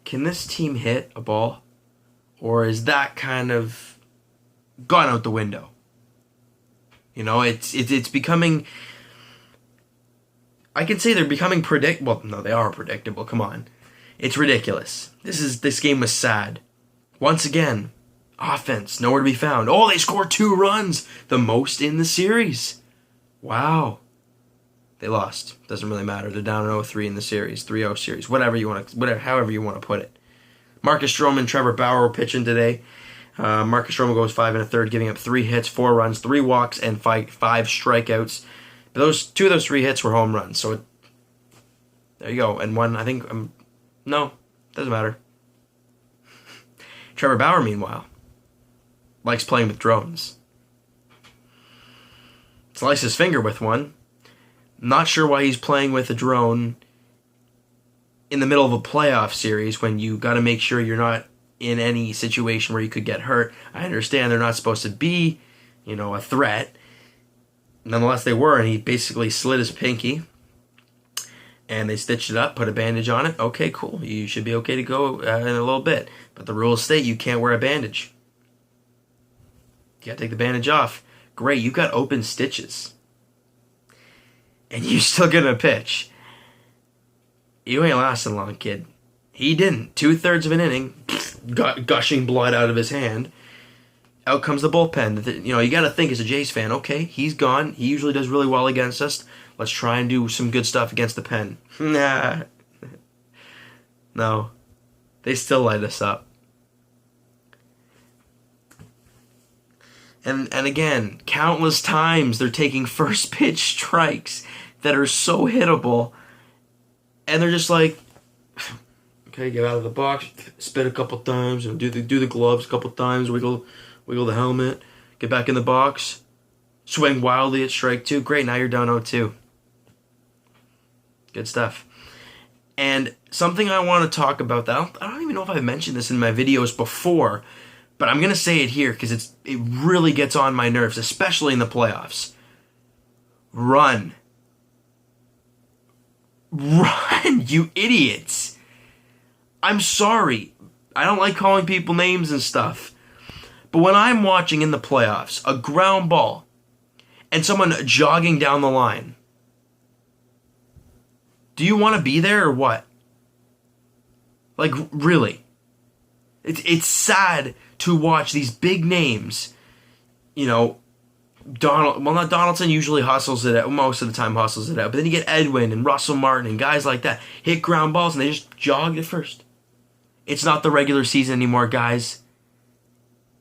can this team hit a ball? Or is that kind of gone out the window? It's becoming... I can say they're becoming predictable. Well, no, they are predictable. Come on. It's ridiculous. This game was sad. Once again, offense, nowhere to be found. Oh, they scored 2 runs. The most in the series. Wow. They lost. Doesn't really matter. They're down 0-3 in the series. 3-0 series. However you want to put it. Marcus Stroman, Trevor Bauer were pitching today. Marcus Stroman goes 5 1/3, giving up 3 hits, 4 runs, 3 walks, and 5 strikeouts. But 2 of those 3 hits were home runs. So there you go. And one, I think, no, doesn't matter. Trevor Bauer, meanwhile, likes playing with drones. Sliced his finger with one. Not sure why he's playing with a drone in the middle of a playoff series when you got to make sure you're not in any situation where you could get hurt. I understand they're not supposed to be, a threat. Nonetheless, they were, and he basically slit his pinky. And they stitched it up, put a bandage on it. Okay, cool. You should be okay to go in a little bit. But the rules state you can't wear a bandage. You gotta take the bandage off. Great, you got open stitches. And you're still gonna pitch. You ain't lasting long, kid. He didn't. 2/3 of an inning, gushing blood out of his hand. Out comes the bullpen. You got to think as a Jays fan, okay, he's gone. He usually does really well against us. Let's try and do some good stuff against the pen. Nah. No. They still light us up. And again, countless times they're taking first pitch strikes that are so hittable. And they're just like, okay, get out of the box, spit a couple times, and do the gloves a couple times, wiggle the helmet, get back in the box, swing wildly at strike 2. Great, now you're down 0-2. Good stuff. And something I want to talk about that I don't even know if I've mentioned this in my videos before, but I'm gonna say it here because it really gets on my nerves, especially in the playoffs. Run, you idiots! I'm sorry. I don't like calling people names and stuff. But when I'm watching in the playoffs a ground ball and someone jogging down the line, do you want to be there or what? Like, really? It's sad to watch these big names, not Donaldson usually hustles it out, most of the time hustles it out, but then you get Edwin and Russell Martin and guys like that, hit ground balls and they just jog at first. It's not the regular season anymore, guys.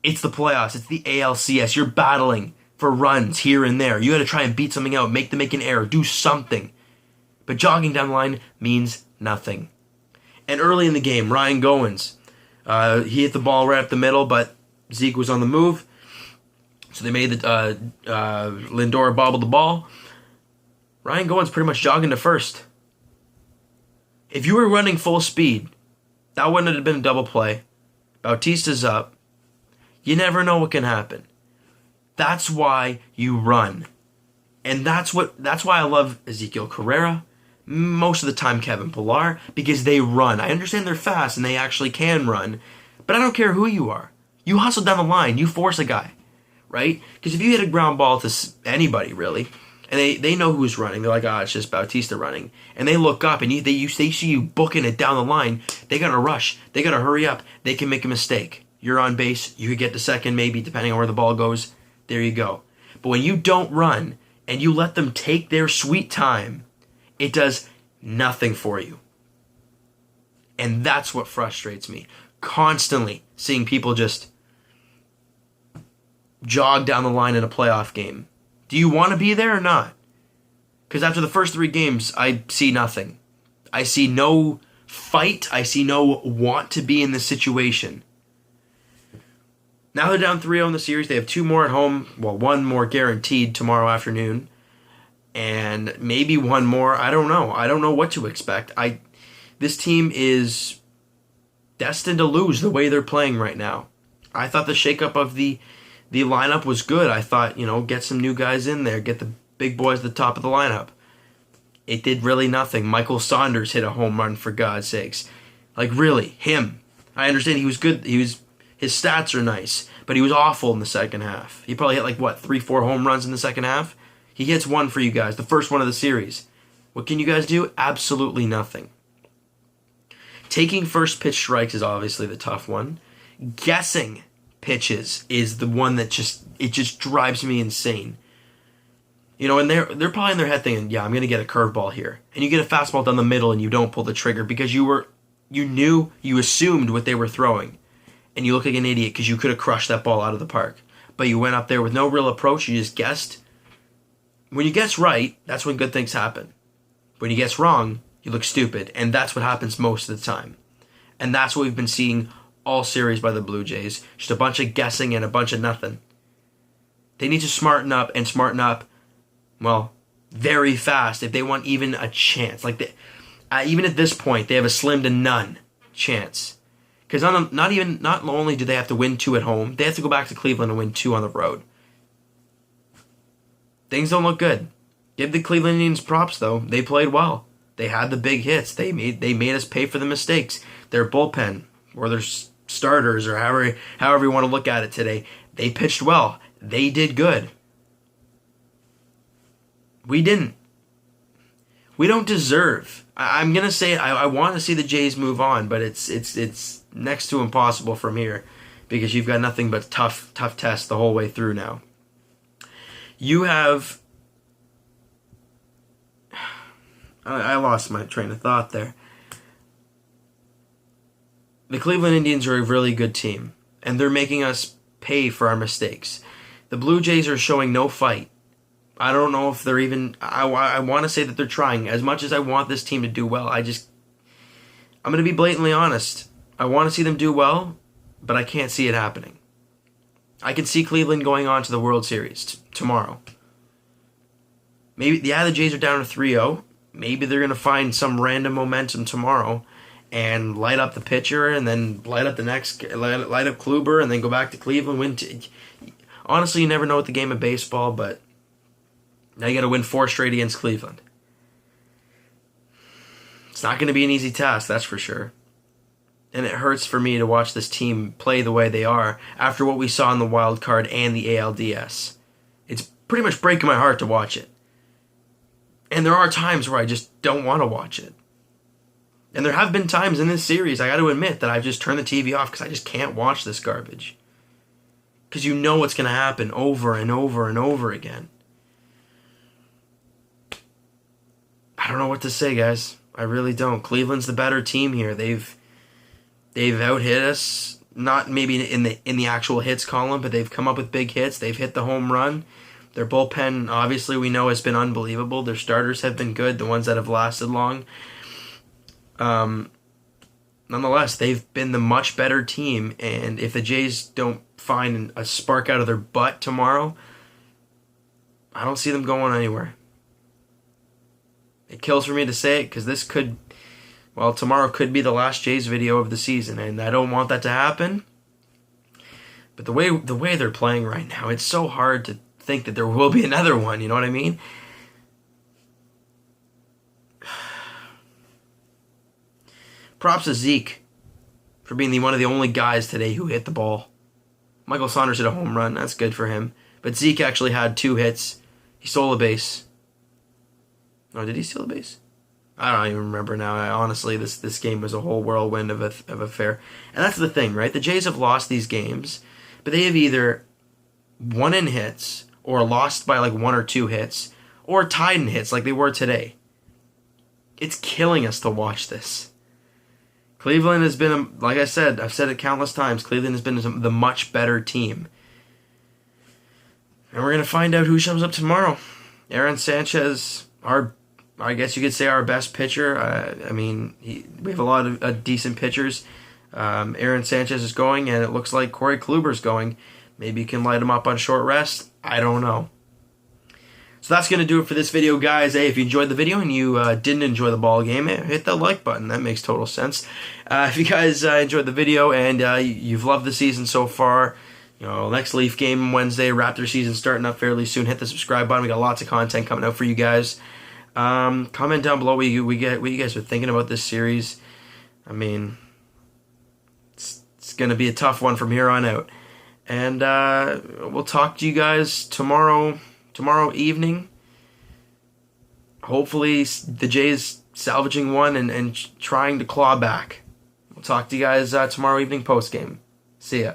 It's the playoffs. It's the ALCS. You're battling for runs here and there. You got to try and beat something out, make them make an error, do something. But jogging down the line means nothing. And early in the game, Ryan Goins, he hit the ball right up the middle, but Zeke was on the move. So they made Lindor bobbled the ball. Ryan Goins pretty much jogging to first. If you were running full speed, that wouldn't have been a double play. Bautista's up. You never know what can happen. That's why you run. And that's why I love Ezekiel Carrera, most of the time Kevin Pillar, because they run. I understand they're fast and they actually can run, but I don't care who you are. You hustle down the line. You force a guy, right? Because if you hit a ground ball to anybody, really, and they know who's running, they're like, it's just Bautista running, and they look up and they see you booking it down the line, they got to rush. They got to hurry up. They can make a mistake. You're on base. You could get to second maybe, depending on where the ball goes. There you go. But when you don't run and you let them take their sweet time, it does nothing for you. And that's what frustrates me. Constantly seeing people just jog down the line in a playoff game. Do you want to be there or not? Because after the first 3 games, I see nothing. I see no fight. I see no want to be in this situation. Now they're down 3-0 in the series. They have 2 more at home. Well, 1 more guaranteed tomorrow afternoon. And maybe 1 more. I don't know. I don't know what to expect. This team is destined to lose the way they're playing right now. I thought the shakeup of the lineup was good. I thought, get some new guys in there. Get the big boys at the top of the lineup. It did really nothing. Michael Saunders hit a home run, for God's sakes. Like, really, him. I understand he was good. His stats are nice, but he was awful in the second half. He probably hit 3-4 home runs in the second half. He hits one for you guys, the first one of the series. What can you guys do? Absolutely nothing. Taking first pitch strikes is obviously the tough one. Guessing pitches is the one that just drives me insane. And they're probably in their head thinking, yeah, I'm going to get a curveball here. And you get a fastball down the middle and you don't pull the trigger because you assumed what they were throwing. And you look like an idiot because you could have crushed that ball out of the park. But you went up there with no real approach, you just guessed. When you guess right, that's when good things happen. When you guess wrong, you look stupid. And that's what happens most of the time. And that's what we've been seeing all series by the Blue Jays. Just a bunch of guessing and a bunch of nothing. They need to smarten up, well, very fast if they want even a chance. Even at this point, they have a slim to none chance. Because not only do they have to win 2 at home, they have to go back to Cleveland and win 2 on the road. Things don't look good. Give the Cleveland Indians props, though. They played well. They had the big hits. They made us pay for the mistakes. Their bullpen, or their starters, or however you want to look at it today, they pitched well. They did good. We didn't. We don't deserve. I'm going to say I want to see the Jays move on, but it's next to impossible from here because you've got nothing but tough tests the whole way through now. You have... I lost my train of thought there. The Cleveland Indians are a really good team, and they're making us pay for our mistakes. The Blue Jays are showing no fight. I don't know if they're even... I want to say that they're trying. As much as I want this team to do well, I'm going to be blatantly honest. I want to see them do well, but I can't see it happening. I can see Cleveland going on to the World Series tomorrow. Maybe, the Jays are down to 3-0. Maybe they're going to find some random momentum tomorrow and light up the pitcher and then light up Kluber and then go back to Cleveland. Honestly, you never know with the game of baseball, but now you got to win 4 straight against Cleveland. It's not going to be an easy task, that's for sure. And it hurts for me to watch this team play the way they are after what we saw in the wild card and the ALDS. It's pretty much breaking my heart to watch it. And there are times where I just don't want to watch it. And there have been times in this series, I got to admit, that I've just turned the TV off because I just can't watch this garbage. Because you know what's going to happen over and over and over again. I don't know what to say, guys. I really don't. Cleveland's the better team here. They've out-hit us, not maybe in the actual hits column, but they've come up with big hits. They've hit the home run. Their bullpen, obviously, we know has been unbelievable. Their starters have been good, the ones that have lasted long. Nonetheless, they've been the much better team, and if the Jays don't find a spark out of their butt tomorrow, I don't see them going anywhere. It kills for me to say it, because tomorrow could be the last Jays video of the season, and I don't want that to happen. But the way they're playing right now, it's so hard to think that there will be another one, you know what I mean? Props to Zeke for being one of the only guys today who hit the ball. Michael Saunders hit a home run, that's good for him. But Zeke actually had 2 hits. He stole a base. Oh, did he steal a base? I don't even remember now. Honestly, this game was a whole whirlwind of a fair. And that's the thing, right? The Jays have lost these games, but they have either won in hits or lost by 1 or 2 hits or tied in hits like they were today. It's killing us to watch this. Cleveland has been, like I said, I've said it countless times, Cleveland has been the much better team. And we're going to find out who shows up tomorrow. Aaron Sanchez, I guess you could say our best pitcher. We have a lot of decent pitchers. Aaron Sanchez is going, and it looks like Corey Kluber's going. Maybe you can light him up on short rest. I don't know. So that's going to do it for this video, guys. Hey, if you enjoyed the video and you didn't enjoy the ball game, hit that like button. That makes total sense. If you guys enjoyed the video and you've loved the season so far, next Leaf game Wednesday, Raptor season starting up fairly soon. Hit the subscribe button. We got lots of content coming out for you guys. Comment down below what you guys are thinking about this series. going to be a tough one from here on out. And we'll talk to you guys tomorrow evening. Hopefully the Jays salvaging one and trying to claw back. We'll talk to you guys tomorrow evening post-game. See ya.